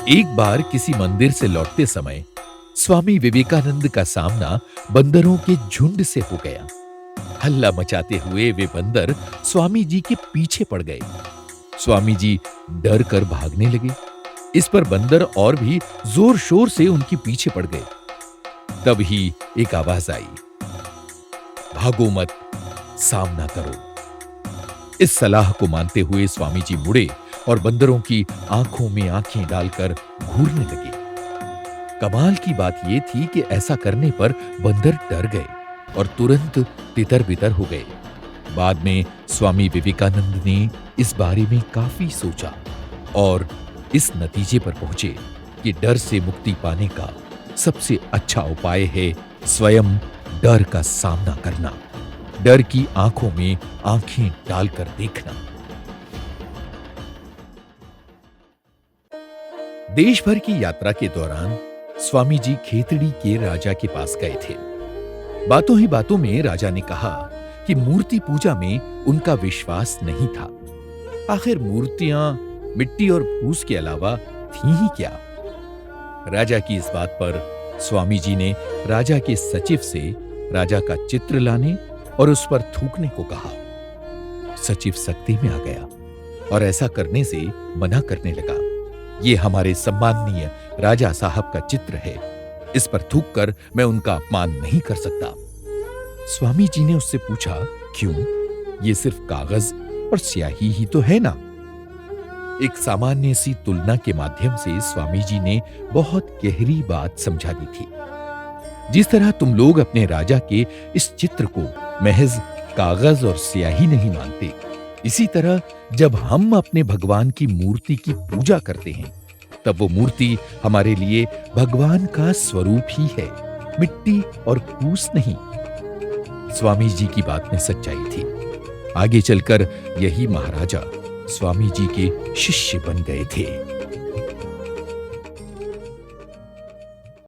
एक बार किसी मंदिर से लौटते समय स्वामी विवेकानंद का सामना बंदरों के झुंड से हो गया। हल्ला मचाते हुए वे बंदर स्वामी जी के पीछे पड़ गए। स्वामी जी डर कर भागने लगे। इस पर बंदर और भी जोर शोर से उनके पीछे पड़ गए। तभी एक आवाज आई, भागो मत, सामना करो। इस सलाह को मानते हुए स्वामी जी मुड़े और बंदरों की आंखों में आंखें डालकर घूरने लगे। कमाल की बात यह थी कि ऐसा करने पर बंदर डर गए और तुरंत तितर-बितर हो गए। बाद में स्वामी विवेकानंद ने इस बारे में काफी सोचा और इस नतीजे पर पहुंचे कि डर से मुक्ति पाने का सबसे अच्छा उपाय है स्वयं डर का सामना करना, डर की आंखों में आंखें डालकर देखना। देश भर की यात्रा के दौरान स्वामी जी खेतड़ी के राजा के पास गए थे। बातों ही बातों में राजा ने कहा कि मूर्ति पूजा में उनका विश्वास नहीं था। आखिर मूर्तियां मिट्टी और फूस के अलावा थी ही क्या? राजा की इस बात पर स्वामी जी ने राजा के सचिव से राजा का चित्र लाने और उस पर थूकने को कहा। सचिव सख्ती में आ गया और ऐसा करने से मना करने लगा। ये हमारे सम्माननीय राजा साहब का चित्र है, इस पर थूक कर मैं उनका अपमान नहीं कर सकता। स्वामी जी ने उससे पूछा, क्यों? ये सिर्फ कागज और स्याही ही तो है ना। एक सामान्य सी तुलना के माध्यम से स्वामी जी ने बहुत गहरी बात समझा दी थी। जिस तरह तुम लोग अपने राजा के इस चित्र को महज कागज और स्याही नहीं मानते, इसी तरह जब हम अपने भगवान की मूर्ति की पूजा करते हैं, तब वो मूर्ति हमारे लिए भगवान का स्वरूप ही है, मिट्टी और फूस नहीं। स्वामी जी की बात में सच्चाई थी। आगे चलकर यही महाराजा स्वामी जी के शिष्य बन गए थे।